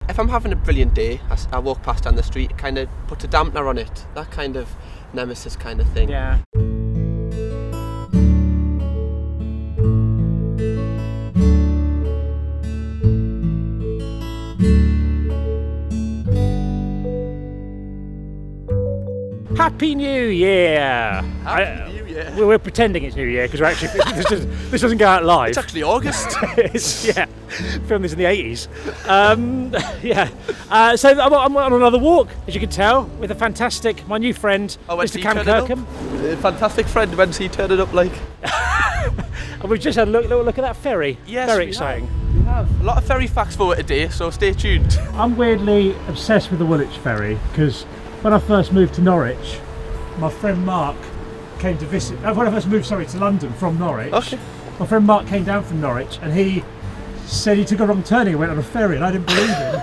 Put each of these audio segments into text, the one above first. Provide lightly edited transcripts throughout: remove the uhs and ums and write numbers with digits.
if I'm having a brilliant day, I walk past down the street, it kind of puts a dampener on it. That kind of nemesis kind of thing. Yeah. Happy New Year! Happy New Year! We're pretending it's New Year because we're actually this doesn't go out live. It's actually August. Yeah, filmed this in the 80s. So I'm on another walk, as you can tell, with my new friend, Mr. CAM KIRKHAM. Fantastic friend. When's he turning up like? And we've just had a little look at that ferry. Yes, very exciting. We have a lot of ferry facts for today, so stay tuned. I'm weirdly obsessed with the Woolwich ferry because when I first moved to Norwich, my friend Mark came to visit. When I first moved, to London from Norwich. Okay. My friend Mark came down from Norwich and he said he took a wrong turning and went on a ferry, and I didn't believe him.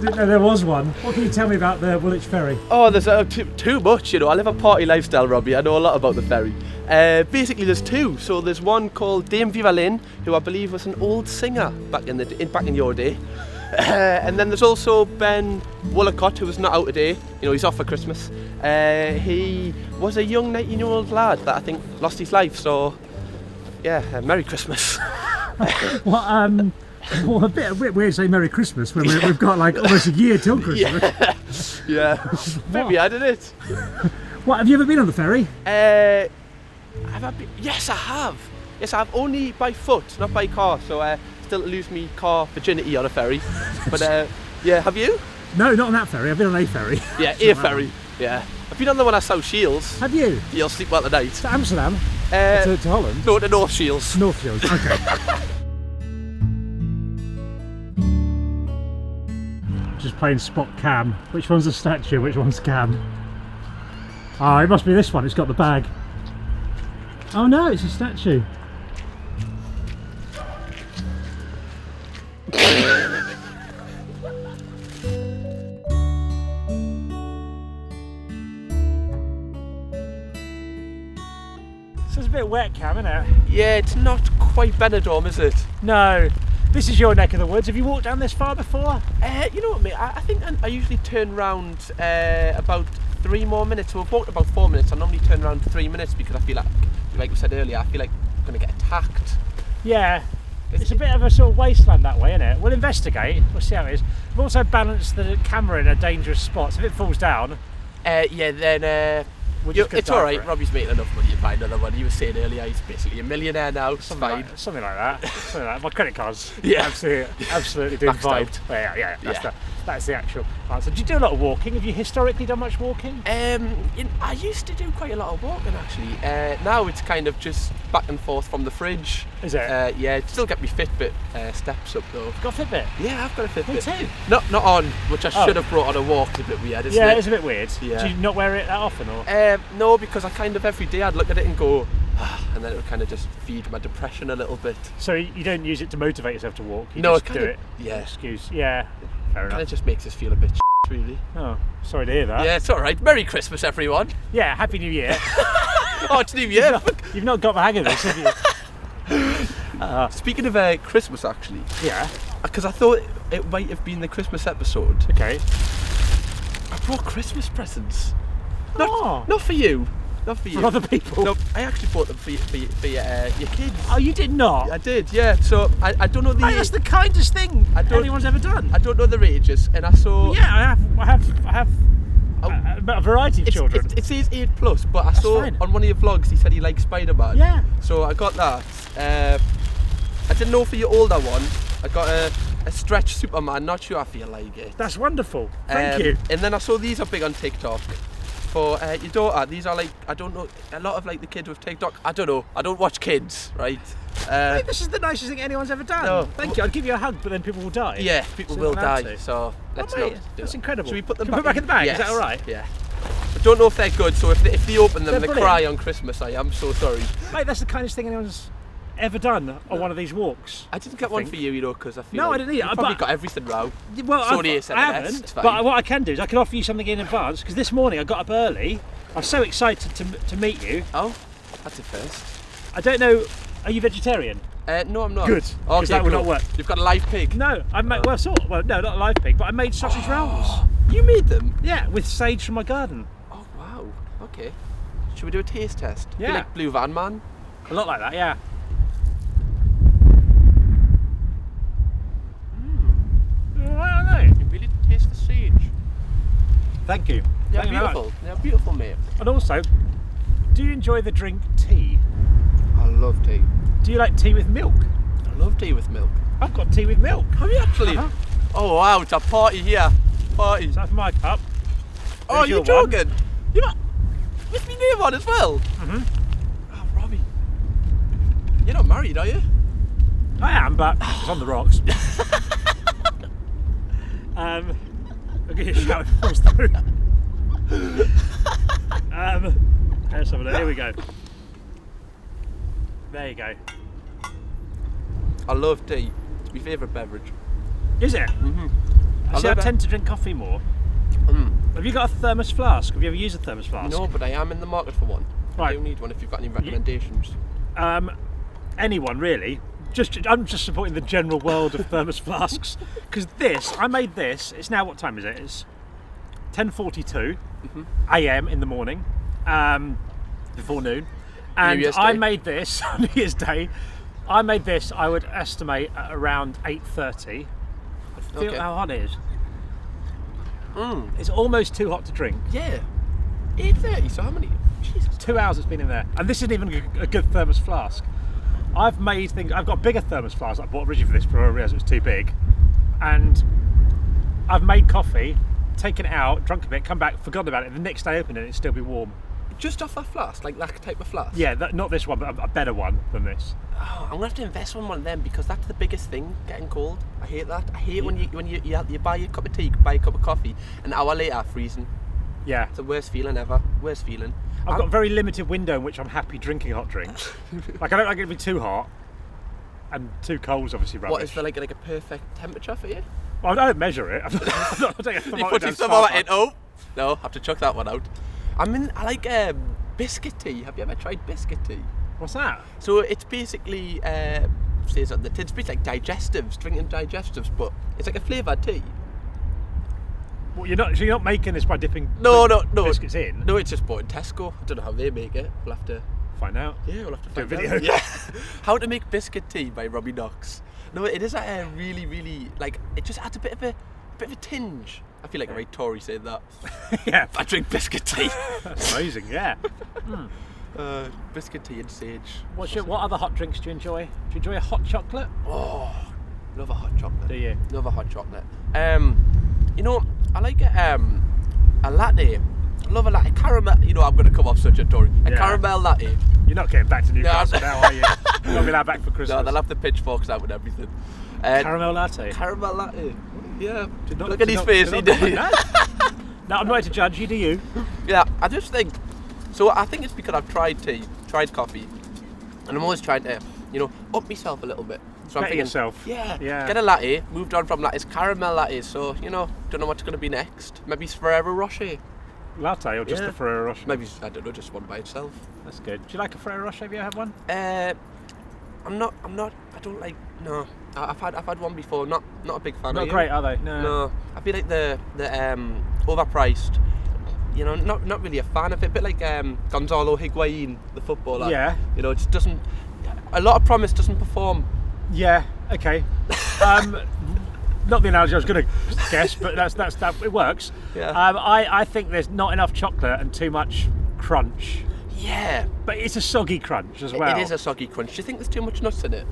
Didn't know there was one. What can you tell me about the Woolwich ferry? Oh, there's too much, I live a party lifestyle, Robbie. I know a lot about the ferry. Basically, there's two. So there's one called Dame Viva Lynn, who I believe was an old singer back in your day. And then there's also Ben Woolacott, who was not out today. He's off for Christmas. He was a young 19-year-old lad that I think lost his life. So, yeah, Merry Christmas. Well, a bit weird to say Merry Christmas when we've got like almost a year till Christmas. Yeah. Maybe I did it. What, have you ever been on the ferry? Have I been? Yes, I have. Yes, I have, only by foot, not by car. So still lose me car virginity on a ferry. But yeah, have you? No, not on that ferry. I've been on a ferry. Yeah, a ferry. Yeah. I've been on the one at South Shields. Have you? You'll sleep well tonight. To Amsterdam? To Holland? No, to North Shields. North Shields, okay. Just playing spot cam. Which one's a statue, which one's cam? Oh, it must be this one, it's got the bag. Oh no, it's a statue. This is a bit wet, Cam, isn't it? Yeah, it's not quite Benidorm, is it? No. This is your neck of the woods. Have you walked down this far before? You know what, mate? I think I usually turn round about 3 more minutes. So I've walked about 4 minutes. I normally turn around 3 minutes because I feel like we said earlier, I feel like I'm going to get attacked. Yeah. It's a bit of a sort of wasteland that way, isn't it? We'll investigate. We'll see how it is. We've also balanced the camera in a dangerous spot. So if it falls down... yeah, then... it's alright, Robbie's making enough money to buy another one. He was saying earlier he's basically a millionaire now. Something like that. My credit cards. Yeah. Absolutely doing vibed. Yeah, that's the actual answer. Do you do a lot of walking? Have you historically done much walking? I used to do quite a lot of walking actually. Now it's kind of just back and forth from the fridge. Is it? Yeah, it still get me Fitbit steps up though. You've got a Fitbit? Yeah, I've got a Fitbit. Me too. Not on, which I should have brought on a walk. It's a bit weird, isn't it? Yeah, it's a bit weird. Yeah. Do you not wear it that often, or? No, because I kind of every day I'd look at it and go, and then it would kind of just feed my depression a little bit. So you don't use it to motivate yourself to walk? You no, just do it. Yeah. Excuse. Yeah. Fair enough. Kind of just makes us feel a bit really. Oh, sorry to hear that. Yeah, it's all right. Merry Christmas, everyone. Yeah, Happy New Year. Oh, it's New Year. You've not got the hang of this, have you? Speaking of Christmas, actually. Yeah. Because I thought it might have been the Christmas episode. Okay. I brought Christmas presents. Not for you. Not for you. For other people? No, I actually bought them for your kids. Oh, you did not? I did, yeah. So I don't know the age. That's the kindest thing anyone's ever done. I don't know their ages, and I saw... Yeah, I have a variety of children. It says 8+, but I saw on one of your vlogs he said he likes Spider-Man. Yeah. So I got that. I didn't know for your older one. I got a stretch Superman. Not sure I feel like it. That's wonderful. Thank you. And then I saw these are big on TikTok. For your daughter, these are like, I don't know, a lot of like the kids with TikTok, I don't know, I don't watch kids, right? Mate, this is the nicest thing anyone's ever done. No, Thank you, I'd give you a hug, but then people will die. Yeah, people will die, so let's not do That's incredible. Should we put them back in the bag? Yes. Is that alright? Yeah. I don't know if they're good, so if they open them and they cry on Christmas, I am so sorry. Mate, that's the kindest thing anyone's ever done on one of these walks. I didn't get one for you, because I feel I like didn't either. you probably got everything wrong. Well, sorry, I haven't, but what I can do is I can offer you something in advance, because this morning I got up early. I was so excited to meet you. Oh, that's a first. I don't know, are you vegetarian? No, I'm not. Good, because that would not work. You've got a live pig. No, I made well, no, not a live pig, but I made sausage rolls. You made them? Yeah, with sage from my garden. Oh wow. Okay. Should we do a taste test? Yeah. Feel like Blue Van Man. A lot like that, yeah. I don't know. You really taste the sage. Thank you. Yeah, Thank you very much. beautiful. Yeah, beautiful, mate. And also, do you enjoy the drink tea? I love tea. Do you like tea with milk? I love tea with milk. I've got tea with milk. Have you actually? Uh-huh. Oh wow, it's a party here. Party. So that's my cup. Oh, There's you're your joking? You got with me name on as well? Mm-hmm. Oh, Robbie. You're not married, are you? I am, but it's on the rocks. I'll give you a shout if it falls through. There's some of that. Here we go. There you go. I love tea. It's my favourite beverage. Is it? Mm-hmm. I tend to drink coffee more. Have you got a thermos flask? Have you ever used a thermos flask? No, but I am in the market for one. Right. I do need one if you've got any recommendations. Anyone really. I'm just supporting the general world of thermos flasks. Because I made this, it's now, what time is it? It's 10:42 a.m. in the morning, before noon. And I made this on New Year's Day. I made this, I would estimate, at around 8:30. Feel how hot it is. It's almost too hot to drink. Yeah. 8:30, so how many? Jesus. 2 hours it's been in there. And this isn't even a good thermos flask. I've made things, I've got bigger thermos flasks that I bought originally for this, but I realised it was too big. And I've made coffee, taken it out, drunk a bit, come back, forgotten about it, the next day opened it, it'd still be warm. Just off that flask, like that type of flask? Yeah, not this one, but a better one than this. Oh, I'm gonna have to invest in one of them because that's the biggest thing, getting cold. I hate that. I hate when you buy a cup of tea, buy a cup of coffee, an hour later freezing. Yeah. It's the worst feeling ever. Worst feeling. I've got a very limited window in which I'm happy drinking hot drinks. Like I don't like it to be too hot, and too cold's obviously rubbish. What is there like a perfect temperature for you? Well, I don't measure it. I'm not taking a You thermometer put down your thermometer in. Starbucks. Oh no, have to chuck that one out. I like biscuit tea. Have you ever tried biscuit tea? What's that? So it's basically says on the tin, it's like digestives, drinking digestives, but it's like a flavoured tea. Well, you're not making this by dipping No. biscuits in? No, it's just bought in Tesco. I don't know how they make it. We'll have to find out. Yeah, we'll have to do a find video. out. Yeah. How to make biscuit tea by Robbie Knox. No, it is really, really like it just adds a bit of a tinge. I feel like a right Tory saying that. Yeah. I drink biscuit tea. That's amazing. Yeah. Biscuit tea and sage. What other hot drinks do you enjoy? Do you enjoy a hot chocolate? Oh, love a hot chocolate. Do you? Love a hot chocolate. You know, I like a latte. I love a latte. Caramel. You know, I'm going to come off such a Tory. A caramel latte. You're not getting back to Newcastle now, are you? You're not be allowed back for Christmas. No, they'll have the pitchforks out and everything. Caramel latte. Caramel latte. Yeah. Look at his face. He did. No, I'm not here to judge you. Do you? Yeah, I just think. So I think it's because I've tried tea, tried coffee, and I'm always trying to, up myself a little bit. So I'm thinking, yourself. Yeah. Get a latte. Moved on from lattes, caramel lattes. So don't know what's going to be next. Maybe it's Ferrero Rocher. Latte or just a Ferrero Rocher? Maybe I don't know, just one by itself. That's good. Do you like a Ferrero Rocher? Have you had one? I'm not. I don't like. No, I've had one before. Not a big fan. Not great, are they? No. I feel like the overpriced. Not really a fan of it. A bit like Gonzalo Higuain, the footballer. Yeah. It just doesn't. A lot of promise doesn't perform. Yeah. Okay. Not the analogy I was going to guess, but that it works. Yeah. I think there's not enough chocolate and too much crunch. Yeah. But it's a soggy crunch as well. It is a soggy crunch. Do you think there's too much nuts in it?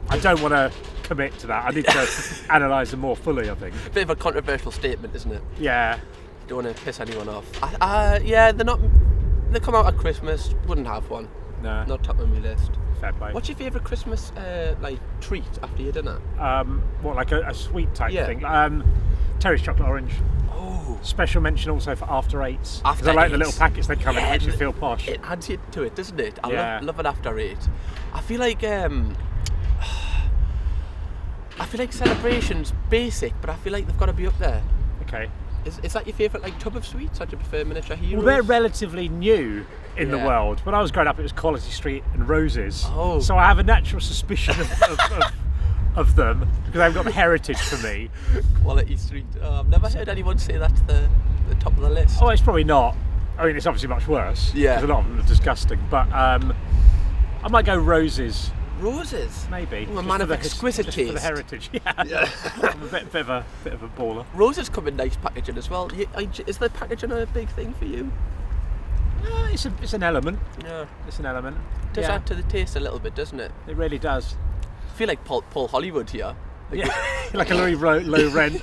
I don't want to commit to that. I need to analyse them more fully, I think. Bit of a controversial statement, isn't it? Yeah. Don't want to piss anyone off. Yeah, they're not. They come out at Christmas. Wouldn't have one. No. Not top of my list. Fair play. What's your favourite Christmas treat after your dinner? What, like a sweet type thing? Terry's chocolate orange. Oh. Special mention also for after eights. After I like the eights. little packets they come in. It makes you feel posh. It adds it to it, doesn't it? Yeah. love it after 8. I feel like celebrations basic, but I feel like they've got to be up there. Okay. Is that your favourite like tub of sweets? Or do you prefer miniature heroes? Well, they're relatively new in the world. When I was growing up, it was Quality Street and Roses. Oh. So I have a natural suspicion of them because they've got the heritage for me. Quality Street. Oh, I've never heard anyone say that's the top of the list. Oh, it's probably not. I mean, it's obviously much worse. Yeah. Because a lot of them are disgusting. But I might go Roses. Roses? Maybe. Oh, a man of exquisite taste. For the heritage. Yeah. I'm a bit of a baller. Roses come in nice packaging as well. Is the packaging a big thing for you? It's an element. Yeah. It's an element. It does add to the taste a little bit, doesn't it? It really does. I feel like Paul Hollywood here. Like a very low rent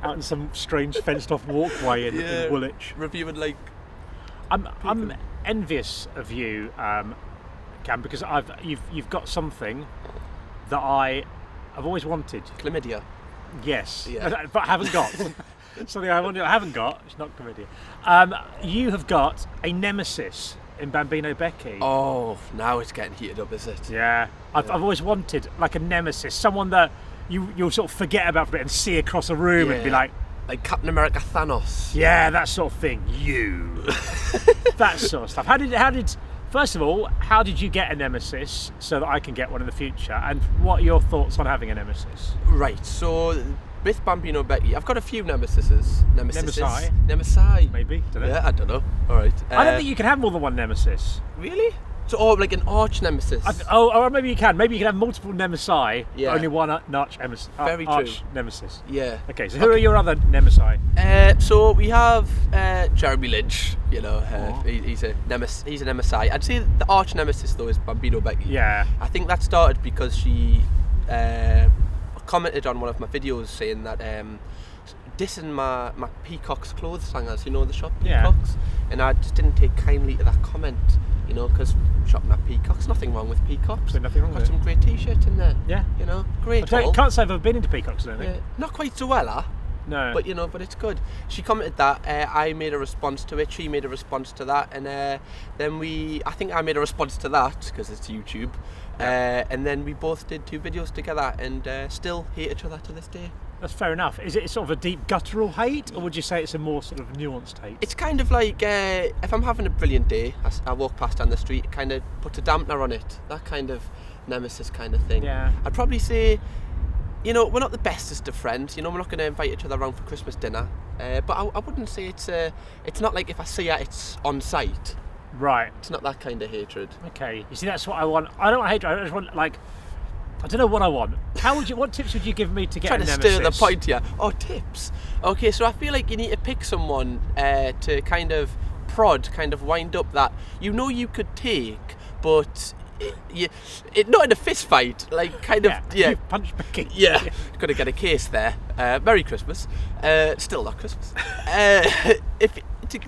out in some strange fenced off walkway in Woolwich. Reviewing like. I'm envious of you, Cam, because you've got something that I've always wanted. Chlamydia. Yes, yeah. but I haven't got. Something I haven't got. It's not chlamydia. You have got a nemesis in Bambino Beckky. Oh, now it's getting heated up, is it? Yeah. I've always wanted like a nemesis, someone that you'll sort of forget about for a bit and see across a room and be like Captain America Thanos. Yeah, that sort of thing. That sort of stuff. How did first of all, how did you get a nemesis so that I can get one in the future? And what are your thoughts on having a nemesis? Right, so with Bambino Beckky, I've got a few nemesises. Nemesi? Maybe. Don't know. Yeah, I don't know. All right. I don't think you can have more than one nemesis. Really? So, like an arch nemesis. Or maybe you can. Maybe you can have multiple nemesi, but only one arch nemesis. Very true. Nemesis. Yeah. Okay, so who are your other nemesi? So we have Jeremy Lynch. You know, he's a nemesi. I'd say the arch nemesis though is Bambino Beckky. Yeah. I think that started because she commented on one of my videos saying that dissing my Peacock's clothes hangers, you know, the shop Peacocks, and I just didn't take kindly to that comment, you know, because shopping at Peacock's, nothing wrong with Peacock's. There's nothing wrong with it. Got some great t-shirts in there. Yeah. You know, great. I can't say I've ever been into Peacock's, I don't think. Not quite so well, No. But you know, but it's good. She commented that, I made a response to it, she made a response to that, and then I think I made a response to that, because it's YouTube, and then we both did 2 videos together and still hate each other to this day. That's fair enough. Is it sort of a deep guttural hate, or would you say it's a more sort of nuanced hate? It's kind of like, if I'm having a brilliant day, I walk past down the street, it kind of puts a dampener on it, that kind of nemesis kind of thing. Yeah. I'd probably say, you know, we're not the bestest of friends, you know, we're not going to invite each other around for Christmas dinner, but I wouldn't say it's not like if I see her, it's on site. Right. It's not that kind of hatred. Okay. You see, that's what I want. I don't want hatred, I just want, like, I don't know what I want. What tips would you give me to get a nemesis? Trying to stir the point here. Oh, tips. Okay, so I feel like you need to pick someone to kind of prod, kind of wind up that you know you could take, but not in a fist fight, like kind of punch back. Yeah, got to get a case there. Merry Christmas. Still not Christmas.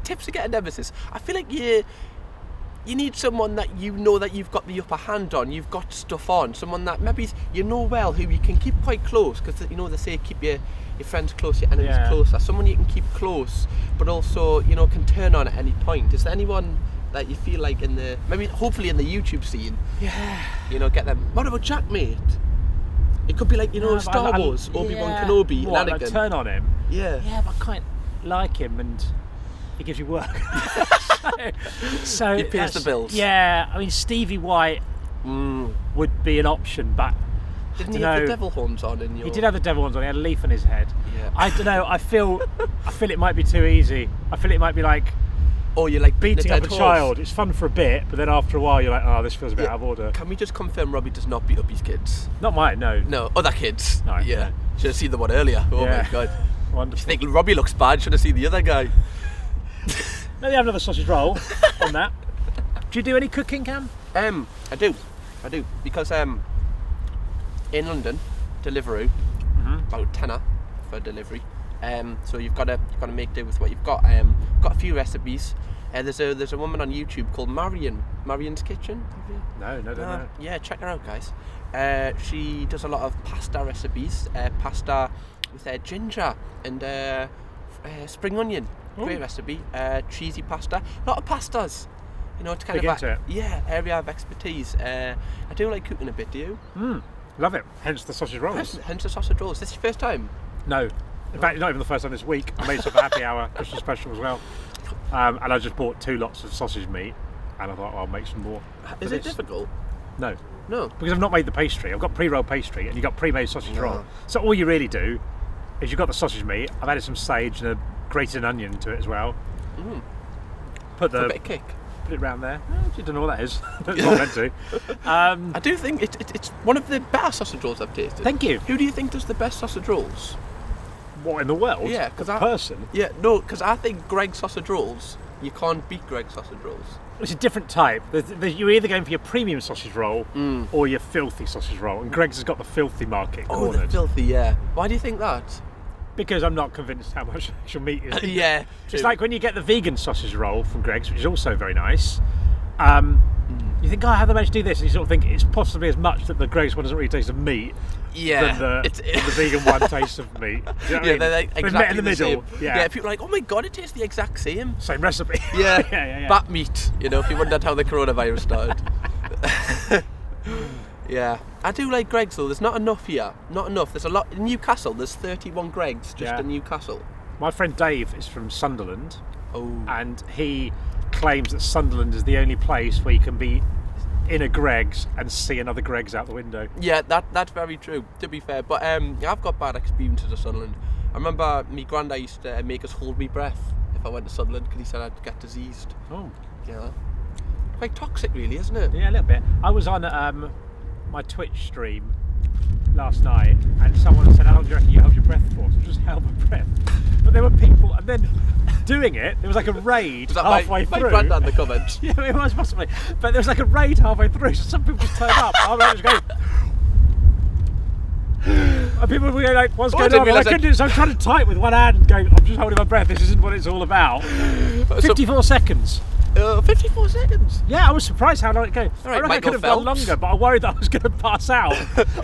Tips to get a nemesis. I feel like you need someone that you know that you've got the upper hand on, you've got stuff on, someone that maybe you know well, who you can keep quite close, because you know they say keep your friends close, your enemies closer. Someone you can keep close, but also, you know, can turn on at any point. Is there anyone that you feel like hopefully in the YouTube scene, you know, get them? What about Jack, mate? It could be like, you know, Star Wars, Obi-Wan Kenobi, what, Anakin. like turn on him? Yeah, but I quite like him and he gives you work. so he pays the bills. Yeah, I mean Stevie White would be an option, but didn't he have the devil horns on in your... He did have the devil horns on, he had a leaf on his head. Yeah. I don't know, I feel it might be too easy. I feel it might be like, oh, you're like beating up a horse. child. It's fun for a bit, but then after a while you're like, oh, this feels a bit out of order. Can we just confirm Robbie does not beat up his kids? Not mine, no. No, other kids. No. Yeah. Should have seen the one earlier. Oh my god. Wonderful. If you think Robbie looks bad, should have seen the other guy. Maybe have another sausage roll on that. Do you do any cooking, Cam? I do, because in London, Deliveroo, about tenner for delivery. So you've got to make do with what you've got. Got a few recipes. There's a woman on YouTube called Marion's Kitchen. No. Yeah, check her out, guys. She does a lot of pasta recipes. Pasta with ginger and spring onion. Great recipe. Cheesy pasta. A lot of pastas. You know, it's kind of area of expertise. I do like cooking a bit. Do you? Love it. Hence the sausage rolls. Hence the sausage rolls. This is your first time? No. In fact, not even the first time this week. I made some happy hour Christmas special as well. And I just bought 2 lots of sausage meat, and I thought, I'll make some more. Is it difficult? No. No. Because I've not made the pastry. I've got pre-rolled pastry, and you've got pre-made sausage roll. So all you really do is you've got the sausage meat. I've added some sage and grated an onion to it as well. Put a bit of kick. Put it around there. You don't know what that is. That's not meant to. I do think it's one of the better sausage rolls I've tasted. Thank you. Who do you think does the best sausage rolls? What, in the world? Yeah, because person. Yeah, no, because I think Greg's sausage rolls. You can't beat Greg's sausage rolls. It's a different type. You're either going for your premium sausage roll or your filthy sausage roll, and Greg's has got the filthy market cornered. Oh, the filthy, yeah. Why do you think that? Because I'm not convinced how much actual meat is. Yeah. It's like when you get the vegan sausage roll from Greg's, which is also very nice. You think, how they managed to do this? And you sort of think it's possibly as much that the Greg's one doesn't really taste of meat than the vegan one tastes of meat. You know what I mean? They're like exactly met in the middle. Same. Yeah, people are like, oh my god, it tastes the exact same. Same recipe. Yeah. yeah. Bat meat, if you wondered how the coronavirus started. Yeah. I do like Greg's though, there's not enough here. Not enough. There's a lot in Newcastle, there's 31 Greg's just in Newcastle. My friend Dave is from Sunderland. Oh. And he claims that Sunderland is the only place where you can be in a Greg's and see another Greg's out the window. Yeah, that's very true, to be fair. But I've got bad experiences of Sunderland. I remember my granddad used to make us hold my breath if I went to Sunderland because he said I'd get diseased. Oh. Yeah. Quite toxic really, isn't it? Yeah, a little bit. I was on my Twitch stream last night and someone said, how long do you reckon you held your breath for? So I just held my breath. But there were people, and then doing it, there was like a raid halfway through. My granddad in the comments. Yeah, it was possibly. But there was like a raid halfway through, so some people just turned up. I was going, and people were like, what's going on? And I couldn't do it, so I'm trying to type with one hand and going, I'm just holding my breath, this isn't what it's all about. 54 seconds. 54 seconds? Yeah, I was surprised how long it goes. Right, I reckon I could have gone longer, but I worried that I was going to pass out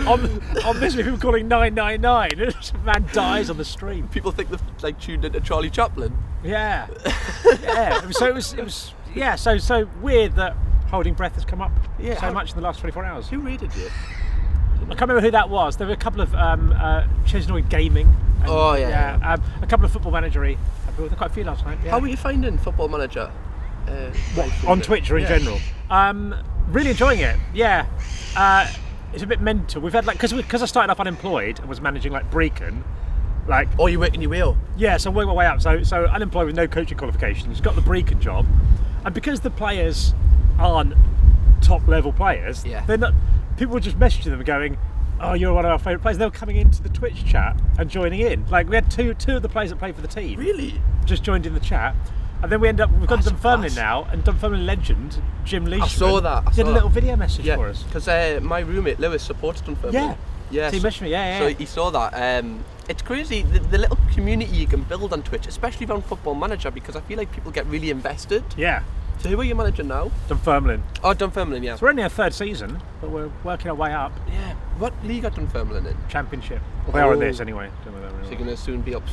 on this with people calling 999. Some man dies on the stream. People think they've like tuned into Charlie Chaplin. Yeah. Yeah. So it was so weird that holding breath has come up so much in the last 24 hours. Who rated you? I can't remember who that was. There were a couple of Chesnoid Gaming. And, a couple of Football Manager-y. There were quite a few last night. Yeah. How were you finding Football Manager? On Twitch or in general? Really enjoying it. Yeah. It's a bit mental. We've had because I started off unemployed and was managing Brecon. You're working your way up? Yeah, so I'm working my way up. So unemployed with no coaching qualifications, got the Brecon job, and because the players aren't top level players, they're not. People were just messaging them going, "Oh, you're one of our favourite players." They were coming into the Twitch chat and joining in. We had two of the players that played for the team. Really? Just joined in the chat. And then we've got Dunfermline now, and Dunfermline legend, Jim Leishman, I saw that. did a little video message for us. Because my roommate Lewis supports Dunfermline. Yeah. So he messaged me, So he saw that. It's crazy, the little community you can build on Twitch, especially around Football Manager, because I feel like people get really invested. Yeah. So who are you managing now? Dunfermline. Oh, Dunfermline, yeah. So we're only our 3rd season, but we're working our way up. Yeah. What league are Dunfermline in? Championship. Well, they are in this anyway. So you're going to soon be up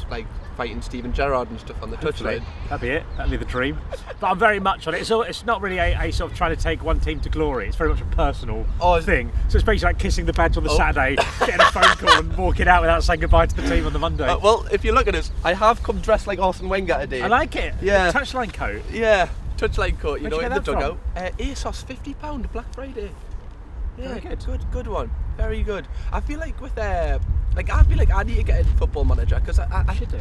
fighting Steven Gerrard and stuff on the touchline. That'd be it. That'd be the dream. But I'm very much on it. So it's not really a sort of trying to take one team to glory. It's very much a personal thing. So it's basically like kissing the badge on the Saturday, getting a phone call and walking out without saying goodbye to the team on the Monday. Well, if you look at us, I have come dressed like Arsene Wenger today. I like it. Yeah. Touchline coat. Yeah. Touchline coat, in the dugout. From? ASOS, £50 Black Friday. Yeah, very good. Good one. Very good. I feel like with I need to get in Football Manager because I should do.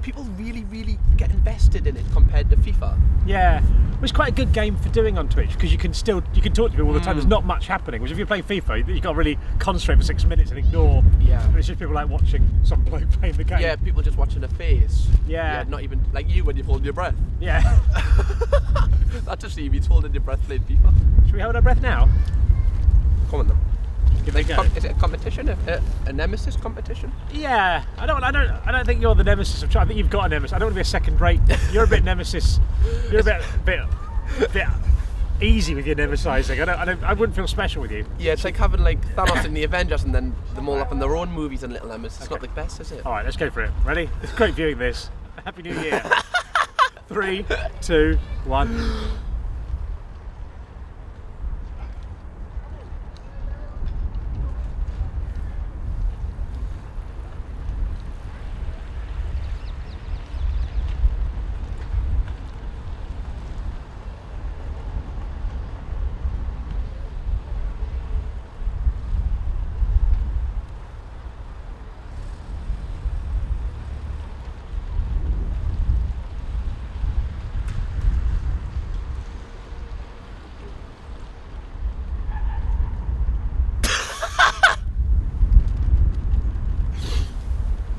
People really, really get invested in it compared to FIFA. Yeah, it's quite a good game for doing on Twitch because you can talk to people all the time. There's not much happening. Which if you're playing FIFA, you've got to really concentrate for 6 minutes and ignore. Yeah. It's just people watching some bloke playing the game. Yeah, people just watching a face. Yeah. Not even like you when you're holding your breath. Yeah. That's just you. He's holding your breath playing FIFA. Should we hold our breath now? Come on then. Give it a go. Is it a competition? A nemesis competition? Yeah. I don't think you're the nemesis of. I think you've got a nemesis. I don't want to be a second rate. You're a bit nemesis. You're a bit easy with your nemesising. I wouldn't feel special with you. Yeah, it's like having Thanos in the Avengers and then them all up in their own movies and little nemesis. It's not the best, is it? All right, let's go for it. Ready? It's great viewing this. Happy New Year. 3, 2, 1.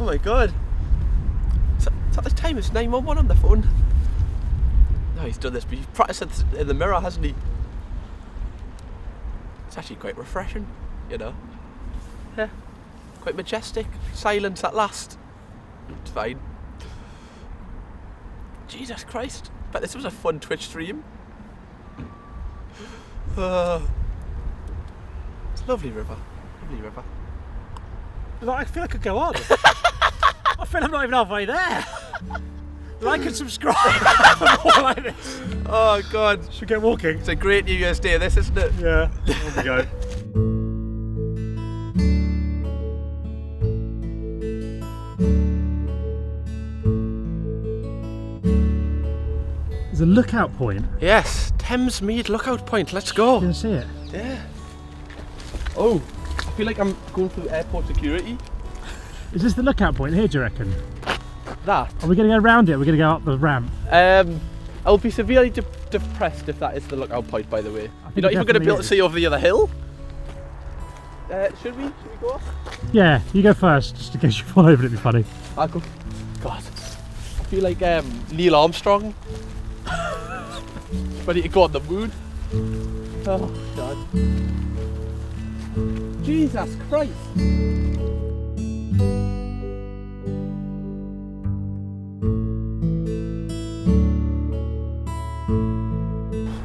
Oh my god. So at this time it's 911 on the phone. No, he's done this, but he's practiced it in the mirror, hasn't he? It's actually quite refreshing, you know. Yeah. Quite majestic. Silence at last. It's fine. Jesus Christ. But this was a fun Twitch stream. It's a lovely river. Lovely river. I feel I could go on. I feel I'm not even halfway there. Like and subscribe for more like this. Oh god. Should we get walking? It's a great New Year's Day, this, isn't it? Yeah. There we go. There's a lookout point. Yes, Thames Mead lookout point. Let's go. You can see it. Yeah. Oh, I feel like I'm going through airport security. Is this the lookout point here, do you reckon? That. Are we going to go around it? We're going to go up the ramp. I'll be severely depressed if that is the lookout point, by the way. You're not even going to be able to see over the other hill? Should we? Should we go up? Yeah, you go first, just in case you fall over, it'd be funny. I'll go. God. I feel like Neil Armstrong. Ready to go on the moon. Oh, God. Jesus Christ.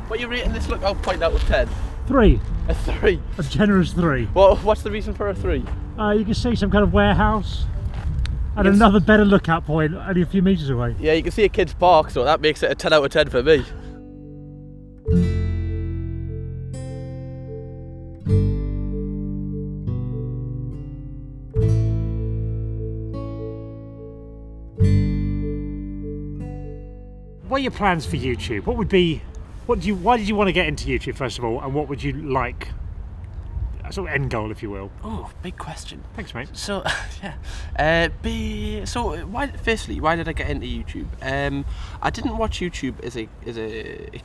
What are you rating this lookout point out of 10? 3. A 3? A generous 3. Well, what's the reason for a 3? You can see some kind of warehouse and another better lookout point only a few metres away. Yeah, you can see a kid's park, so that makes it a 10 out of 10 for me. What are your plans for YouTube? Why did you want to get into YouTube first of all, and what would you like, a sort of end goal, if you will? Oh, big question. Thanks, mate. So, yeah. Firstly, why did I get into YouTube? I didn't watch YouTube as a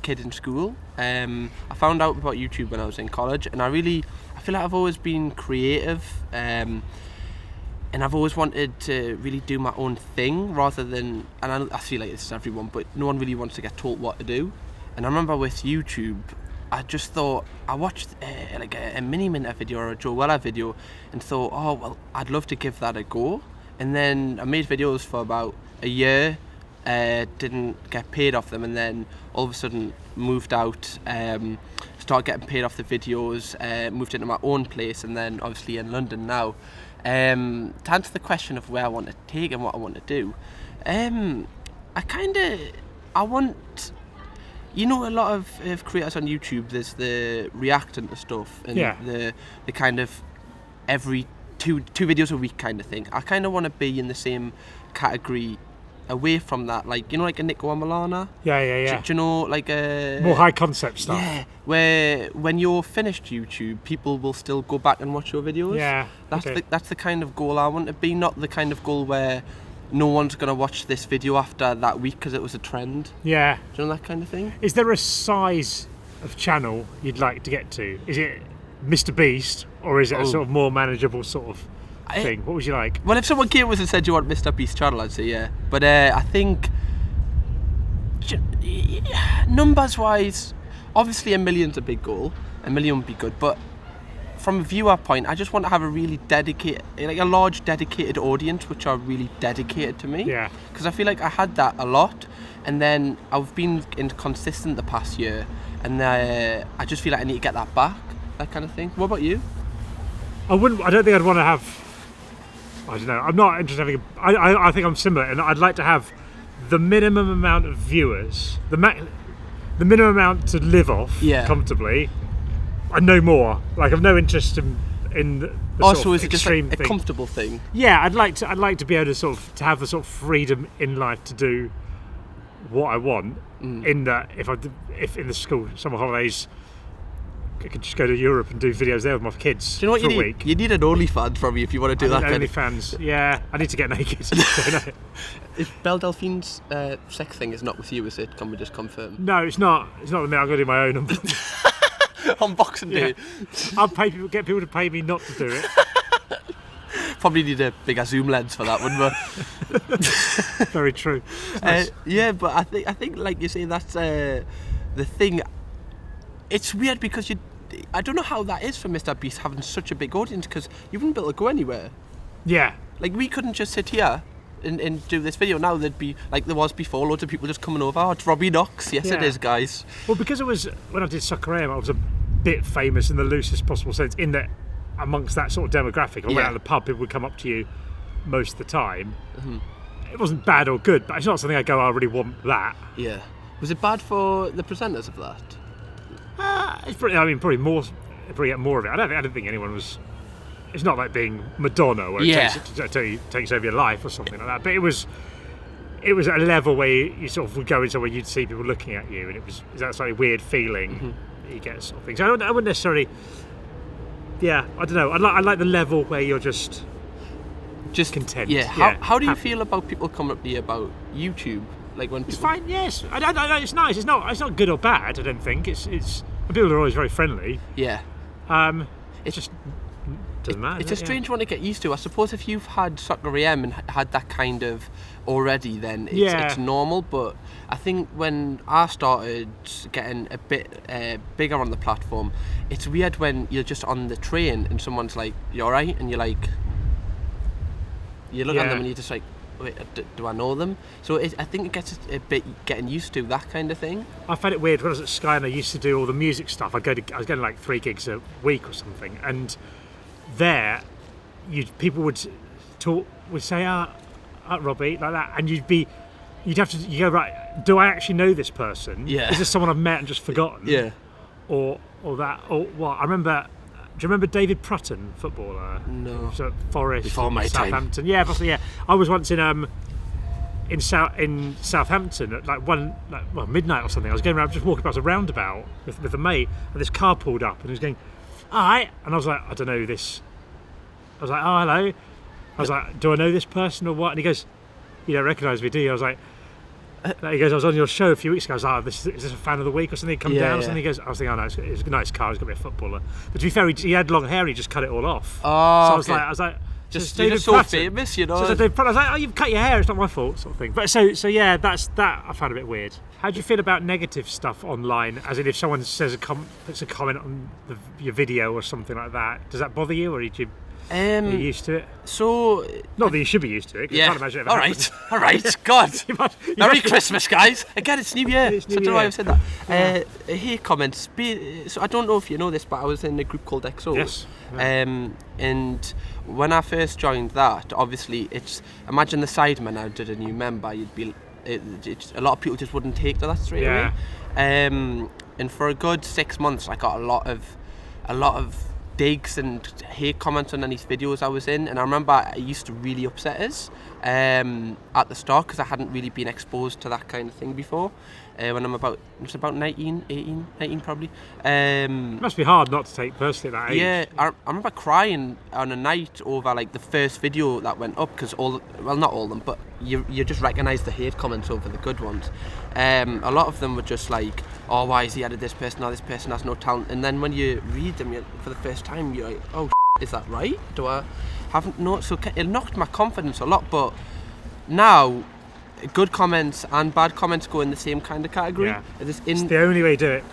kid in school. I found out about YouTube when I was in college, and I feel like I've always been creative, and I've always wanted to really do my own thing rather than, and I feel like this is everyone, but no one really wants to get told what to do. And I remember with YouTube, I just thought, I watched like a Mini Minter video or a Joe Weller video and thought, oh, well, I'd love to give that a go. And then I made videos for about a year, didn't get paid off them, and then all of a sudden moved out, started getting paid off the videos, moved into my own place, and then obviously in London now. To answer the question of where I want to take and what I want to do, I want, you know, a lot of creators on YouTube, there's the reacting to stuff and the kind of every two videos a week kind of thing. I kind of want to be in the same category, away from that, like, you know, like a Nico and Milana. Yeah. Do you know, like a more high concept stuff? Yeah, where when you're finished YouTube, people will still go back and watch your videos. Yeah, that's the kind of goal I want to be, not the kind of goal where no one's gonna watch this video after that week because it was a trend. Yeah. Do you know that kind of thing? Is there a size of channel you'd like to get to? Is it Mr. Beast, or is it a sort of more manageable sort of thing? What would you like? Well, if someone came to us and said, "Do you want Mr. Beast channel?" I'd say yeah. But I think numbers wise, obviously $1 million's a big goal. $1 million would be good, but from a viewer point, I just want to have a really dedicated, like a large dedicated audience which are really dedicated to me. Yeah. Because I feel like I had that a lot, and then I've been inconsistent the past year, and I just feel like I need to get that back, that kind of thing. What about you? I don't think I'd want to have, I don't know, I'm not interested in having I think I'm similar, and I'd like to have the minimum amount of viewers, the minimum amount to live off comfortably, and no more. Like, I've no interest in the sort of is it extreme just like a thing. comfortable thing? Yeah, I'd like to be able to to have the sort of freedom in life to do what I want. In that, if in the school summer holidays, I could just go to Europe and do videos there with my kids. Do you know what for you a need? week. You need an OnlyFans from me if you want to do that. OnlyFans, yeah. I need to get naked. If Belle Delphine's sex thing is not with you, is it? Can we just confirm? No, it's not. It's not with me. I'm going to do my own. On Boxing Day. I'll get people to pay me not to do it. Probably need a bigger zoom lens for that, wouldn't we? Very true. Nice. Yeah, but I think like you say, that's the thing. It's weird because I don't know how that is for Mr. Beast having such a big audience, because you wouldn't be able to go anywhere. Yeah. Like, we couldn't just sit here and do this video. Now there'd be, like there was before, loads of people just coming over. Oh, it's Robbie Knox. Yes, it is, guys. Well, because it was, when I did CAM, I was a bit famous in the loosest possible sense, in that amongst that sort of demographic, I went out to the pub, people would come up to you most of the time. Mm-hmm. It wasn't bad or good, but it's not something I go, I really want that. Yeah. Was it bad for the presenters of that? It's probably, I mean, probably get more of it. I don't think anyone was. It's not like being Madonna, where it takes over your life or something like that. But it was at a level where you sort of would go in somewhere, you'd see people looking at you, and it was that slightly weird feeling that you get, sort of thing. So I wouldn't necessarily. Yeah, I don't know. I like the level where you're just content. Yeah. How do you feel about people coming up to you about YouTube? Like when people... It's fine. Yes, I it's nice. It's not good or bad. I don't think it's. People are always very friendly. Yeah. It's just doesn't matter. It's a strange one to get used to. I suppose if you've had CAM and had that kind of already, then it's normal. But I think when I started getting a bit bigger on the platform, it's weird when you're just on the train and someone's like, "You all right?" and you're like, you look at them and you're just like, wait, do I know them? So I think it gets a bit getting used to that kind of thing. I found it weird when I was at Sky and I used to do all the music stuff. I was getting like 3 gigs a week or something, and there, people would say, Robbie, like that, and you'd have to go, right, do I actually know this person? Yeah. Is this someone I've met and just forgotten? Yeah. Or what? I remember. Do you remember David Prutton, footballer? No. So Forest, before my Southampton. time. Yeah, possibly. Yeah, I was once in Southampton at midnight or something. I was going around, just walking past a roundabout with a mate, and this car pulled up, and he was going, "All right," and I was like, "I don't know this." I was like, "Oh, hello." I was like, "Do I know this person or what?" And he goes, "You don't recognise me, do you?" I was like. He goes, "I was on your show a few weeks ago." I was like, "Is this a fan of the week or something?" Come down or something. He goes, I was thinking, "Oh no, it's a nice car. He's got to be a footballer." But to be fair, he had long hair. He just cut it all off. Oh, so I was like, you're so famous, you know. So I was like, "Oh, you've cut your hair. It's not my fault," sort of thing. But so yeah, that's that. I found a bit weird. How do you feel about negative stuff online? As in, if someone says puts a comment on your video or something like that, does that bother you, or are you used to it? So not that you should be used to it. Yeah. I can't imagine it ever all right. God. Merry Christmas, guys. Again, it's New Year. So I don't know why I've said that. Here comments. So I don't know if you know this, but I was in a group called XO. Yes. And when I first joined that, obviously imagine the Sidemen added a new member. You'd be a lot of people just wouldn't take to that straight away. And for a good 6 months, I got a lot of digs and hate comments on any videos I was in, and I remember it used to really upset us at the start, because I hadn't really been exposed to that kind of thing before. When I'm about 19 probably. It must be hard not to take personally at that age. Yeah, I remember crying on a night over like the first video that went up, because not all of them, but you just recognise the hate comments over the good ones. A lot of them were just like, "Oh, why has he added this person? Or this person has no talent." And then when you read them for the first time, you're like, "Oh, is that right? Do I haven't know?" So it knocked my confidence a lot. But now, good comments and bad comments go in the same kind of category. Yeah. It's the only way to do it.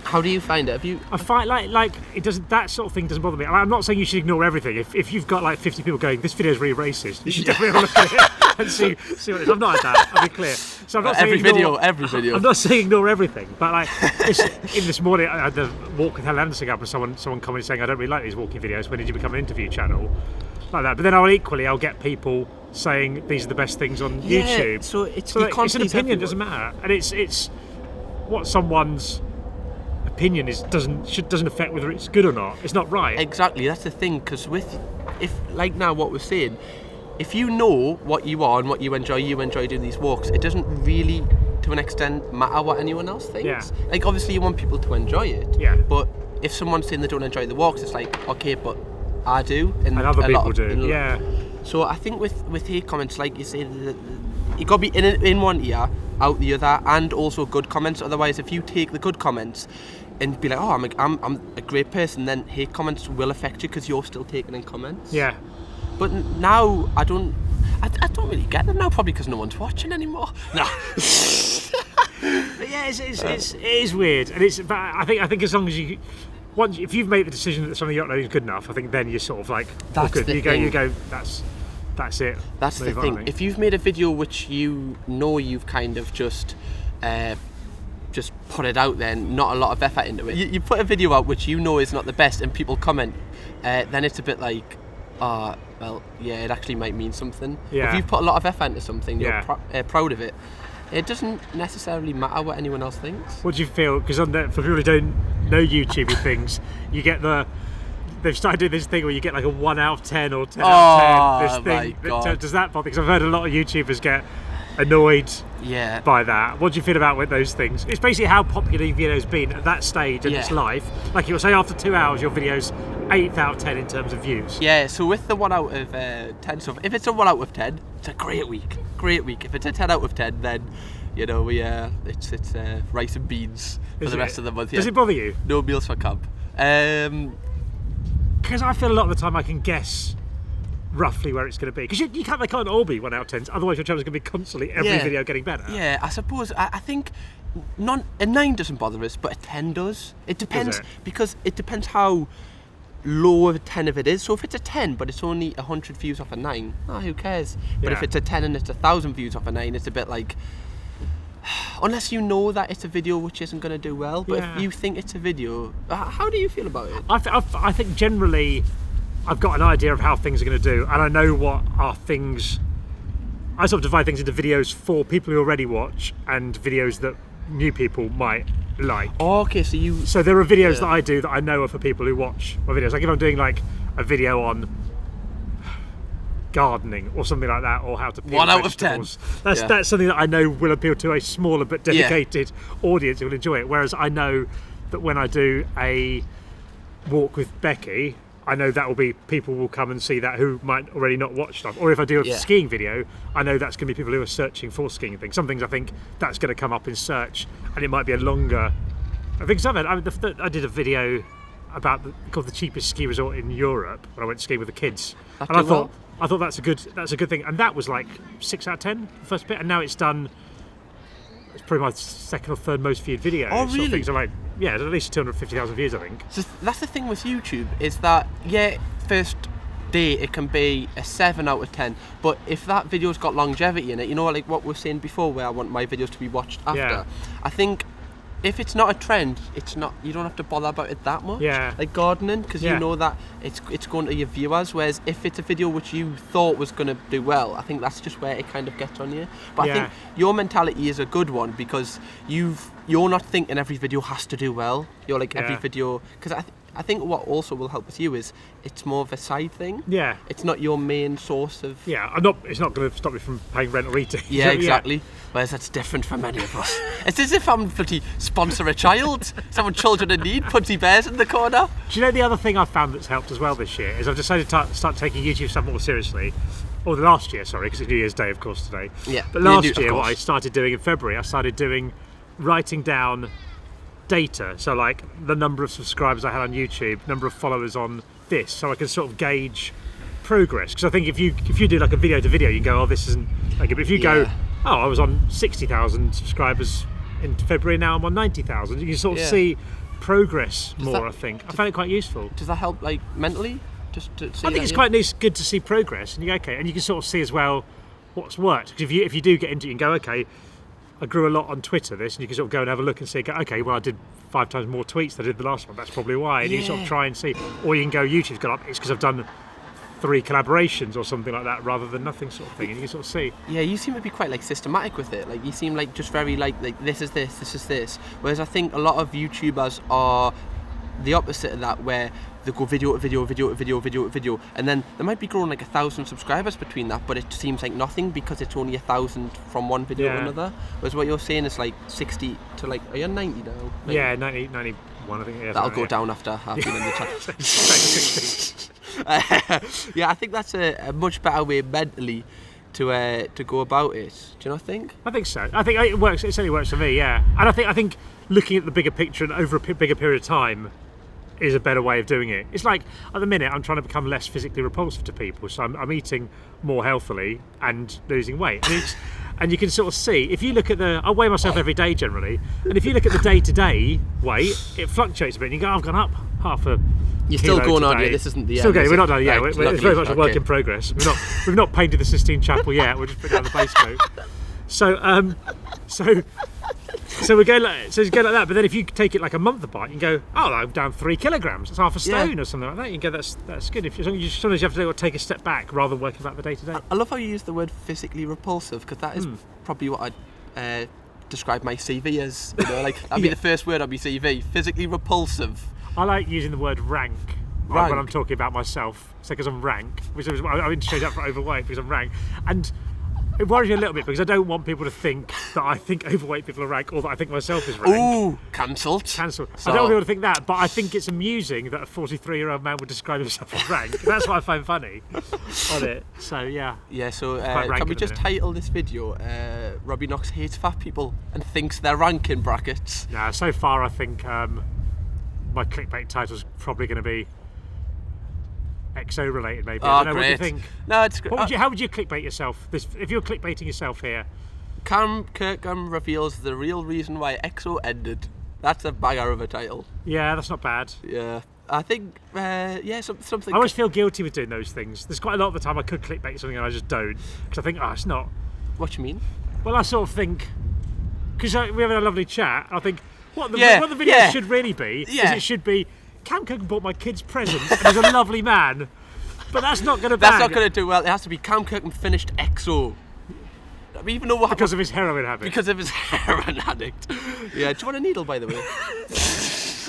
How do you find it? I find like it doesn't. That sort of thing doesn't bother me. I'm not saying you should ignore everything. If you've got like 50 people going, "This video is really racist," you should definitely have a look at it and see what it is. I'm not at that. I'll be clear. So I'm not saying every video. I'm not saying ignore everything, but like this morning I had the walk with Helen Anderson up, and someone commented saying, "I don't really like these walking videos. When did you become an interview channel?" Like that. But then I'll get people saying these are the best things on YouTube. So it's an opinion, doesn't matter, and it's what someone's opinion is doesn't affect whether it's good or not. It's not right. Exactly, that's the thing. Because if like now what we're saying, if you know what you are and what you enjoy doing these walks, it doesn't really, to an extent, matter what anyone else thinks. Yeah. Like obviously you want people to enjoy it. Yeah. But if someone's saying they don't enjoy the walks, it's like, okay, but I do, and other people do. Yeah. So I think with hate comments, like you say, you got to be in one ear, out the other, and also good comments. Otherwise, if you take the good comments and be like, "Oh, I'm a great person," then hate comments will affect you because you're still taking in comments. Yeah. But now I don't really get them now, probably because no one's watching anymore. No. But yeah, it is weird, and but I think as long as if you've made the decision that something you're uploading is good enough, I think then you're sort of like, that's good. The You go. That's it. That's the thing. If you've made a video which you know you've kind of just put it out there, and not a lot of effort into it. You put a video out which you know is not the best, and people comment, then it's a bit like, well, yeah, it actually might mean something. Yeah. If you put a lot of effort into something, you're proud of it. It doesn't necessarily matter what anyone else thinks. What do you feel? Because for people who don't know YouTubing things, you get they've started doing this thing where you get like a 1 out of 10 or 10 out of 10. This thing. My God. Does that bother? Because I've heard a lot of YouTubers get annoyed by that. What do you feel about with those things? It's basically how popular your video's been at that stage in its life. Like you'll say after 2 hours, your video's 8th out of 10 in terms of views. Yeah, so with the 1 out of 10 stuff, if it's a 1 out of 10, it's a great week. Great week. If it's a 10 out of 10, then it's rice and beans for the rest of the month. Yeah. Does it bother you? No meals for camp. Because I feel a lot of the time I can guess roughly where it's going to be. Because they can't all be 1 out of 10s. Otherwise, your channel's going to be constantly every video getting better. Yeah, I suppose. I think a 9 doesn't bother us, but a 10 does. It depends because it depends how low of a 10 of it is. So if it's a 10 but it's only 100 views off a 9, who cares? But if it's a 10 and it's 1,000 views off a 9, it's a bit like, unless you know that it's a video which isn't going to do well. But if you think it's a video, how do you feel about it? I think generally I've got an idea of how things are going to do, and I know what are things. I sort of divide things into videos for people who already watch and videos that new people might like. Oh, okay, so there are videos that I do that I know are for people who watch my videos. Like if I'm doing like a video on gardening or something like that, or how to peel 1 out of 10. That's something that I know will appeal to a smaller but dedicated audience who will enjoy it. Whereas I know that when I do a walk with Becky, I know that will be people will come and see that who might already not watch stuff. Or if I do a skiing video, I know that's going to be people who are searching for skiing things. Some things I think that's going to come up in search, and it might be a longer. I think I did a video called the cheapest ski resort in Europe when I went skiing with the kids, and I thought that's a good thing, and that was like 6 out of 10 the first bit, and now it's done. It's probably my second or third most viewed video. Oh, really? So things are like, at least 250,000 views, I think. So that's the thing with YouTube, is that, first day it can be a 7 out of 10, but if that video's got longevity in it, like what we were saying before, where I want my videos to be watched after, I think if it's not a trend, you don't have to bother about it that much. Like gardening, because you know that it's going to your viewers. Whereas if it's a video which you thought was going to do well, I think that's just where it kind of gets on you. But I think your mentality is a good one, because you're not thinking every video has to do well. You're like every video, because I think what also will help with you is it's more of a side thing. Yeah. It's not your main source of. Yeah, it's not going to stop me from paying rent or eating. Yeah, exactly. Whereas that's different for many of us. It's as if I'm bloody sponsor a child. Someone children in need, pudgy bears in the corner. Do you know the other thing I've found that's helped as well this year is I've decided to start taking YouTube stuff more seriously. Or last year, sorry, because it's New Year's Day, of course, today. Yeah. But last year, what I started doing in February, I started writing down data. So like the number of subscribers I had on YouTube, number of followers on this, so I can sort of gauge progress. Because I think if you do like a video to video, you can go, this isn't like it. But if you go, I was on 60,000 subscribers in February, now I'm on 90,000. You can sort of see progress more. I think I found it quite useful. Does that help, like mentally? Just to see I think it's quite nice, good to see progress, and you go, and you can sort of see as well what's worked. Because if you do get into it, you can go, I grew a lot on Twitter, and you can sort of go and have a look and see, I did 5 times more tweets than I did the last one, that's probably why. And you sort of try and see, or you can go, YouTube's gone up, it's because I've done 3 collaborations or something like that, rather than nothing sort of thing, and you can sort of see. Yeah, you seem to be quite like systematic with it. Like you seem like just very like this is this. Whereas I think a lot of YouTubers are the opposite of that, where they go video to video, and then they might be growing like 1,000 subscribers between that, but it seems like nothing because it's only 1,000 from one video to another. Whereas what you're saying is like 60 to like, are you 90 now? 90? Yeah, 91 I think. Yeah, that'll go down after I've been in the chat. I think that's a much better way mentally to go about it. Do you not think? I think so. I think it works. It certainly works for me. Yeah, and I think looking at the bigger picture and over a bigger period of time, is a better way of doing it. It's like, at the minute, I'm trying to become less physically repulsive to people, so I'm eating more healthily and losing weight. And you can sort of see, if you look at I weigh myself every day generally, and if you look at the day-to-day weight, it fluctuates a bit, and you go, I've gone up half a You're kilo still going on, today. yeah, this isn't the Still end. going, we're not done yet. Right, It's very much a work in progress. We've not painted the Sistine Chapel yet. We're just putting down the base coat. So we go like that. But then if you take it like a month apart, you can go, oh, I'm down 3 kilograms. It's half a stone or something like that. You can go, that's good. Sometimes you have to take a step back rather than working about the day to day. I love how you use the word physically repulsive, because that is probably what I'd describe my CV as. You know, like that'd be the first word on my CV. Physically repulsive. I like using the word rank. When I'm talking about myself. So because I'm rank, which is I'm interchanged up for overweight because I'm rank, and it worries me a little bit because I don't want people to think that I think overweight people are rank or that I think myself is rank. Ooh, cancelled. So, I don't want people to think that, but I think it's amusing that a 43-year-old man would describe himself as rank. That's what I find funny on it. So yeah. Yeah. So can we just title this video "Robbie Knox hates fat people and thinks they're rank" in brackets? Yeah. So far, I think my clickbait title's probably going to be EXO related, maybe. I don't know. Great. What do you think? No, it's great. How would you clickbait yourself? If you're clickbaiting yourself here. CAM KIRKHAM reveals the real reason why EXO ended. That's a banger of a title. Yeah, that's not bad. Yeah, I think something. I always feel guilty with doing those things. There's quite a lot of the time I could clickbait something and I just don't, because I think, it's not. What do you mean? Well, I sort of think, because we're having a lovely chat, I think what the video should really be is it should be, CAM KIRKHAM bought my kids presents and he's a lovely man. But that's not going to That's not going to do well. It has to be CAM KIRKHAM finished EXO. I mean, even though because of his heroin habit. Because of his heroin addict. Yeah. Do you want a needle, by the way?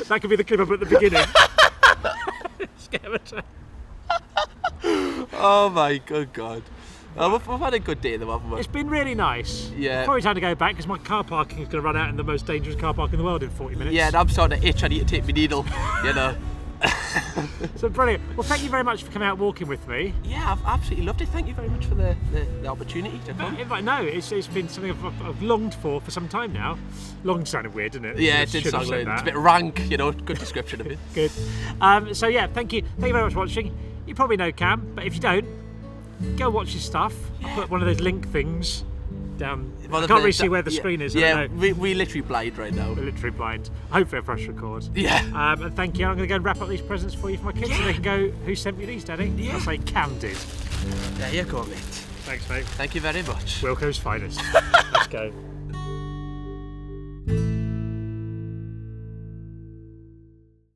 That could be the clip up at the beginning. Oh my good God. We've had a good day though, haven't we? It's been really nice. Yeah. Probably time to go back because my car parking is going to run out in the most dangerous car park in the world in 40 minutes. Yeah, and I'm starting to itch. I need to take my needle, you know. So brilliant. Well, thank you very much for coming out walking with me. Yeah, I've absolutely loved it. Thank you very much for the opportunity to come. No, it's been something I've longed for some time now. Long sounded weird, didn't it? Yeah, it did sound like it's a bit rank, you know. Good description of it. Good. So yeah, thank you very much for watching. You probably know Cam, but if you don't, go watch his stuff. I'll put one of those link things down. I can't really see where the screen is. Yeah, we're literally blind right now. We're literally blind. Hopefully I press record. Yeah. And thank you. I'm going to go and wrap up these presents for you for my kids so they can go, who sent me these, Daddy? Yeah. I'll say Cam did. There you go, mate. Thanks, mate. Thank you very much. Wilco's finest. Let's go.